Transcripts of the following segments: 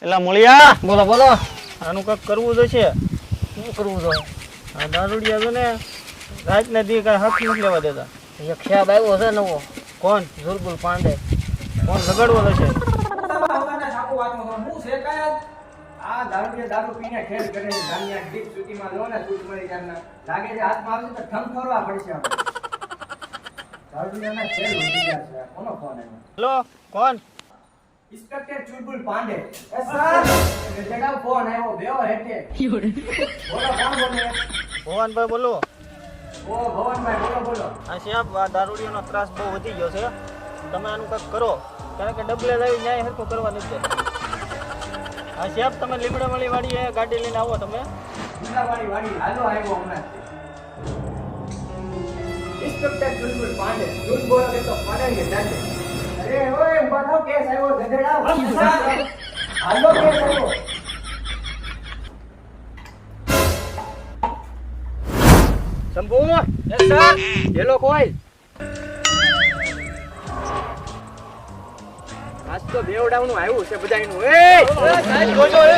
એલા મૂળિયા બોલો બોલો. આનું કંઈક કરવું જોઈશે. શું કરવું જોઈએ? આ દારૂડિયા છે ને રાતના દી કાંઈ હક નથી લેવા દેતા. એક ખ્યાલ આવ્યો છે નવો. કોણ? ઝુરબુલ પાંડે. કોણ લગાડવો છે? આ દારૂ પીને ખેલ કરે છે. ધાનિયા ડીપ સુધીમાં લો ને સૂટ મળી જાય લાગે છે હાથમાં આવશે તો ઠમ કરવા પડશે આપણે. દારૂડિયાના ખેલ વધી ગયા છે. કોનો ફોન આવ્યો? હેલો, કોણ? ઇન્સ્પેક્ટર ચુલબુલ પાંડે. એ સર ગજડાવ ફોન આવ્યો બેઓ હેઠે. બોલો કોણ બોલે? ભવનભાઈ બોલો. ઓ ભવનભાઈ બોલો બોલો. આ સાહેબ આ દારૂડિયાનો ત્રાસ બહુ વધી ગયો છે. તમે આનું કંઈક કરો, કારણ કે ડબલે લાવી ન્યાય હરખો કરવા નથી દેતા. હા સાહેબ, તમે લીમડાવાળી વાડીએ ગાડી લઈને આવો. તમે ગુંડાવાળી વાડી હાલો આવ્યો હમણાં. ઇન્સ્પેક્ટર ચુલબુલ પાંડે ઝૂઠ બોલો કે તો પડાઈએ જાતે. અરે ઓય ઉભા કેસ આવ્યો ગધેડા. હાલો કેસ આવ્યો. Shambhu, yes sir. હેલો કોઈ આજ તો બેવડાવનું આવ્યું છે બધાયનું. એ જોજો એ.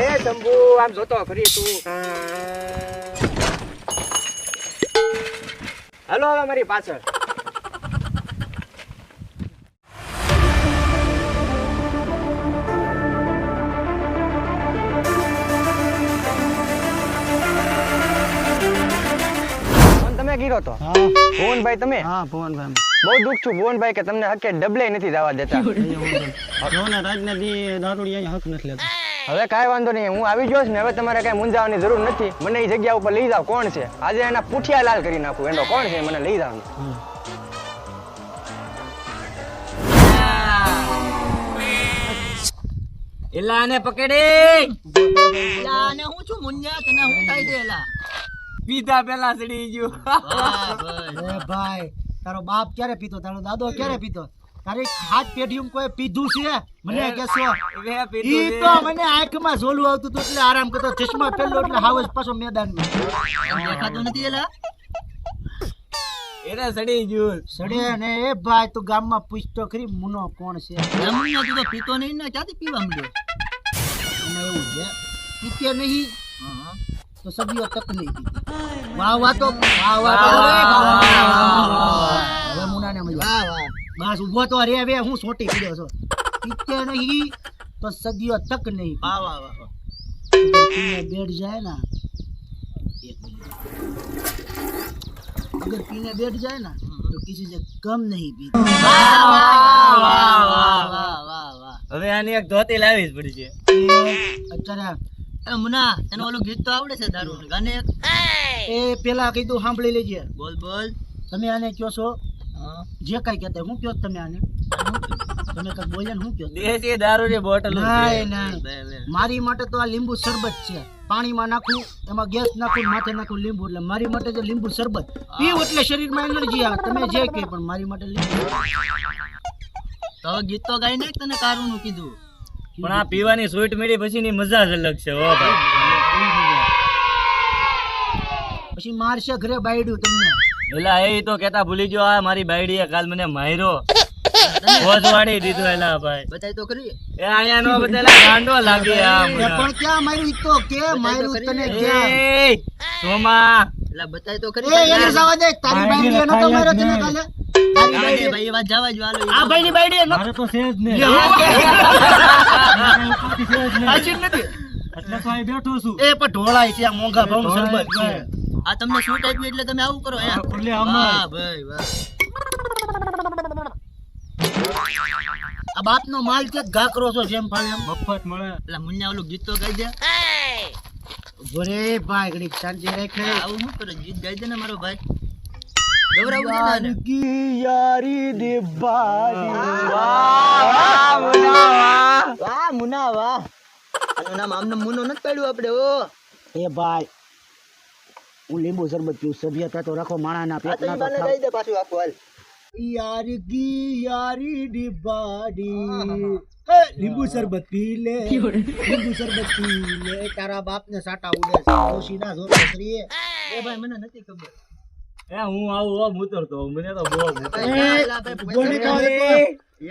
હે શંભુ આમ જોતો ખરી તું. હાલો હવે મારી પાછળ. તમે ગીરો તો ભુવનભાઈ તમે? હા ભવનભાઈ. બહુ દુઃખ છું ભુવનભાઈ કે તમને હકે ડબલે નથી જવા દેતા. જો ને રાતના દી દારૂડિયા હક નથી લેતા. હવે કાંઈ વાંધો નહીં, હું આવી ગયો છું ને. હવે તમારે કાંઈ મૂંઝાવાની જરૂર નથી. મને એ જગ્યા ઉપર લઈ જાવ. કોણ છે આજે એના પૂઠિયા લાલ કરી નાખું. એનો કોણ છે મને લઈ જાવ. એલાને પકડી. એલાને હું છું મુન્યા, તને હું થાય દે એલા. પીધા પેલા સડી ગયો. એ ભાઈ, તારો બાપ ક્યારે પીતો? તારો દાદો ક્યારે પીતો? તારી હાથ પેઢીમાં કોઈ પીધું છે? મને કહેશો? ઈ તો મને આંખમાં ઝોલું આવતું હતું એટલે આરામ કરતો. ચશ્મા પહેરલો એટલે હાવજ પાછો મેદાનમાં. દેખાતો નથી એલા. એને સડી ગયો. સડે ને. એ ભાઈ તું ગામમાં પૂછતો ખરી મુનો કોણ છે? મુન્યા તું તો પીતો નહીં ને, ક્યાંથી પીવા મળ્યો? અને એવું છે પીતે નહીં તો સદીઓ તક નહીં પીતી. વાહ વાહ તો વાહ વાહ તો રે હવે મુનાને મજા. વાહ વાહ બસ ઉભો તો રે. હવે હું સોટી પીડ્યો છો. પીતે નહીં તો સદીઓ તક નહીં. વાહ વાહ વાહ. पीने बैठ जाए ना, एक मिनट, अगर पीने बैठ जाए ना तो किसी से कम नहीं पीता. હવે આની એક ધોતી લાવી જ પડી છે. અત્યારે એ મુના, તને ઓલું ગીત તો આવડે છે દારૂ નું? ગાને એક. એ પેલા કીધું સાંભળી લેજે. બોલ બોલ. તમે આને કયો છો જે કઈ કહેતા હું કયો તમે આને? તમે કઈ બોલ્યા ને હું કયો? દેશી દારૂ ની બોટલ. નહીં નહીં, મારી માટે તો આ લીંબુ શરબત છે. પાણીમાં નાખું, એમાં ગેસ નાખું, માથે નાખું લીંબુ. એટલે મારી માટે જે લીંબુ શરબત પીવું એટલે શરીરમાં એનર્જી આવે. તમે જે કહે પણ મારી માટે લીંબુ. તો હવે ગીત તો ગાઈ ને તને કારું નું કીધું. પણ આ પીવાની સ્વીટ મેળી પછી ની મજા જ અલગ છે. ઓ ભાઈ, પછી મારશે ઘરે બાયડું તમને. એલા એ તો કેતા ભૂલી ગયો. આ મારી બાયડીએ કાલ મને માર્યો. ઓજવાડી દીધો. એલા ભાઈ બતાય તો ખરી. એ આયા નો બતેલા ગાંડો લાગે. આ એ પણ ક્યાં માર્યું? ઈ તો કે માર્યું તને ક્યાં? એ સોમા, એલા બતાય તો એ ખરી. એને જવા દે. તારી બાયડી એ નતો માર્યો તને કાલે? તારી બાયડી ભાઈ વાત જવા જ વાલો. આ ભાઈની બાયડી એ નતો. મારે તો છે જ ને. હાચી નથી. એટલે તો અહીં બેઠો છું. એ પણ ઢોળાય છે. આ મોંઘા ભાવનું શરબત છે. આ તમને શૂટ આપ્યું એટલે તમે આવું કરો. આ ખુલ્લે વાહ આમાં. ભાઈ વાહ. આ બાપનો માલ છે. ઘા કરો છો જેમ ફાવે એમ. મફત મળે. એલા મુન્યા ઓલું ગીત તો ગાઈ દે. ભરે ભાઈ ઘડીક શાંતિ રાખે. આવું શું કરે? ગીત ગાઈ દે ને મારો ભાઈ. ગૌરવ દે ને. યારી દેવારી. વાહ મુના વાહ. આનું નામ આમને મુનો નથી પાડ્યું આપણે. ઓ એ ભાઈ, હું લીંબુ શરબત પીવું. સભ્યતા તો રાખો માણાના પેટના તો ખાવ. ગાઈ દે પાછું આખું હાલ. યારી કી યારી ડિબાડી. લીંબુ શરબત પી લે, લીંબુ શરબત પી લે. તારા બાપને સાટા ઉડે છે. ડોશીના જોડે શ્રીએ. એ ભાઈ મને નથી ખબર. એ હું આવું ઉતરતો. મને તો બહુ બોલે તો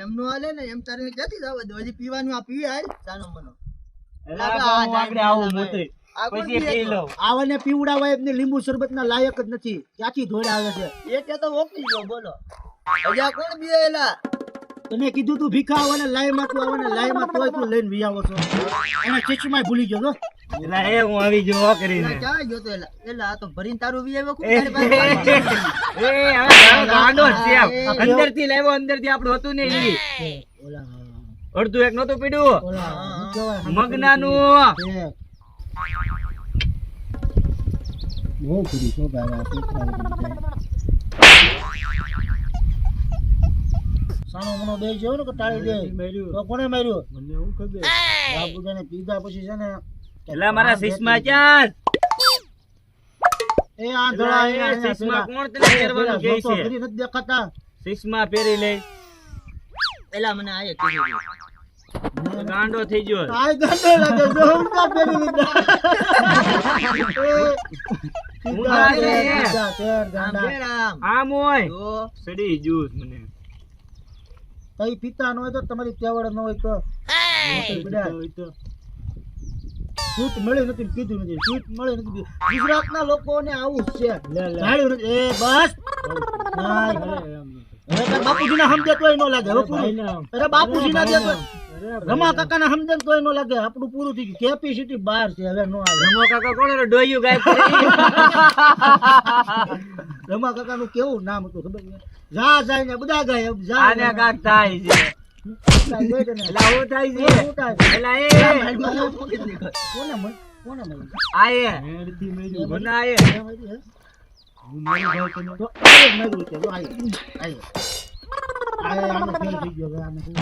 એમ નો હાલે ને એમ તારે ક્યાંથી જવા દો હજી પીવાનું આ પીવે હાલ ચાનો મનો આપણે આવું મોતરી પછી પી લો. આવાને પીવડાવાય એમને લીંબુ શરબતના લાયક જ નથી. ક્યાંથી ધોડા આવે છે? એ કે તો ઓકી ગયો બોલો હજા કોણ બીએલા તને કીધું તું ભીખા આવવાને લાયમાં તું આવવાને લાયમાં તોય તું લઈને વી આવો છો. એને ચીચમાં ભૂલી ગયો છો. એલા એ હું આવી જો કરીને ક્યાં ગયો તો એલા આ તો ભરીને તારું વી આવ્યો એ હવે ગાંડો છે અંદરથી લાવ્યો અંદરથી આપણું હતું ને ઈ ઓલા અડધું એક નતું પીડ્યું ઓલા શું કહેવાય? મગનાનું બહુ કરી છો ગારા સાનો મનો દે છે ને કે ટાળી દે તો કોને માર્યો? મને હું ખબર બાપુજાને પીધા પછી છે ને એલા મારા શીશમાં ક્યાં એ આંધળા એ શીશમાં કોણ તને પહેરવાનું કહે છે નથી દેખાતા. શીશમાં પહેરી લે એલા મને આયે કીધું ગાંડો થઈ ગયો કાઈ ગંદે લાગે જો ઉલટા પહેરી લીધા. હું ના રે. આમ બેરામ આમ હોય તો સડી જ્યુસ મને કઈ પીતા ન હોય તો તમારી તેવડ ન હોય તો છૂટ મળી નથી કીધું નથી છૂટ મળી નથી. ગુજરાતના લોકોને આવું જ છે. જાણ્યું નથી. એ બસ નાય. હવે તાર બાપુજીના સમજે તોય ન લાગે. હવે પૂરું. અરે બાપુજીના દે તો રમા કાકાના સમજે તોય ન લાગે. આપણું પૂરું થઈ ગયું. કેપેસિટી 12 છે. હવે નો આવે. રમો કાકા કોણ ડોયું ગાય કરી રમા કાકાનું કેવું નામ હતું ખબર છે? જા જાય ને બધા ગાય જા આને કાક થાય છે એલા હું થાય છે એલા એ કોને મળ કોને મળ આયે મને આયે તો આયે મળી છે. જો આયે આયે આયે આનો ફેલ થઈ ગયો. હવે આને શું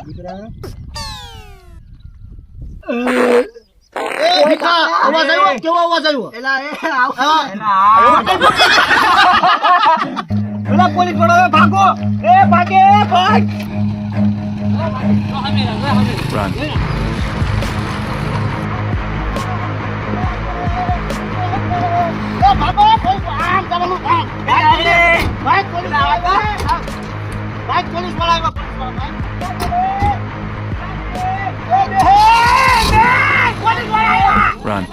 દીકરા એ ભીખા અવાજ આવ્યો? કેવો અવાજ આવ્યો? એલા એ એલા પોલીસ વાળા ભાગો એ ભાગે ભાગ એ ભાગો કોઈ આમ જવાનું કામ ભાઈ પોલીસ વાળા ભાઈ પોલીસ વાળા Run.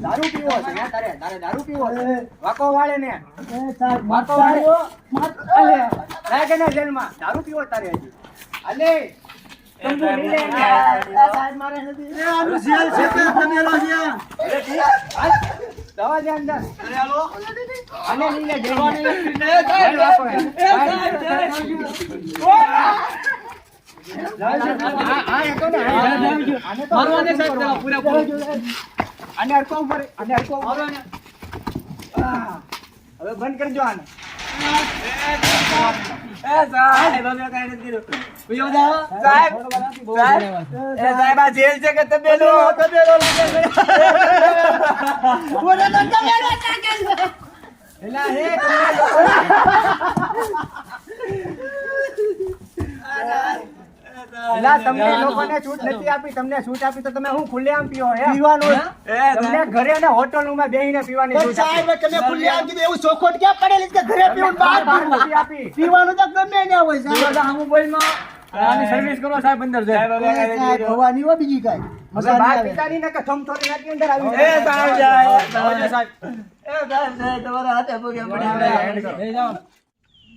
દારૂ પીવો છે ને તારે દારૂ પીવો છે વાકો વાળે ને વાકો વાળે અલે લાગે ને જેલમાં દારૂ પીવો તારે હજી અલે તંબુ લઈ લે સાહેબ મારે નથી એ આનું જેલ છે કે તમે લો છે દવા દે અંદર અરે હાલો અને લઈ લે જેલમાં અને અડકો ઉપર અને અડકો હવે બંધ કરજો આને સાહેબ આ જેલ છે કે તબેલો એલા હે એલા, તમને લોકોને છૂટ નથી આપી, તમને છૂટ આપી તો તમે હું ખુલ્લેઆમ પીઓ હે? પીવાનું તમને ઘરે અને હોટલોમાં બેહીને પીવાની પણ છૂટ આપી. સાહેબ તમે ખુલ્લી આમ કીધું એવું ચોખવટ ક્યાં પડેલી છે કે ઘરે પીવું ને બહાર બહાર પીવું? નથી આપી. પીવાનું તો ગમે ત્યાં હોય સાહેબ. આની સર્વિસ કરો સાહેબ અંદર જઈને. એ સાહેબ હવાની હોય બીજી કાંઈ. મજા બહાર નહીં આવે. પીતા નહીં ને કે થમથોડી નાખી અંદર આવી જાય.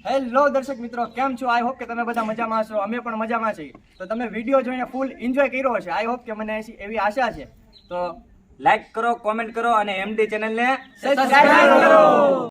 હેલો દર્શક મિત્રો, કેમ છો? આઈ હોપ કે તમે બધા મજામાં હશો. અમે પણ મજામાં છીએ. તો તમે વિડીયો જોઈને ફૂલ એન્જોય કર્યો હશે. આઈ હોપ કે મને એવી આશા છે. તો લાઈક કરો, કોમેન્ટ કરો અને એમડી ચેનલને સબસ્ક્રાઇબ કરો.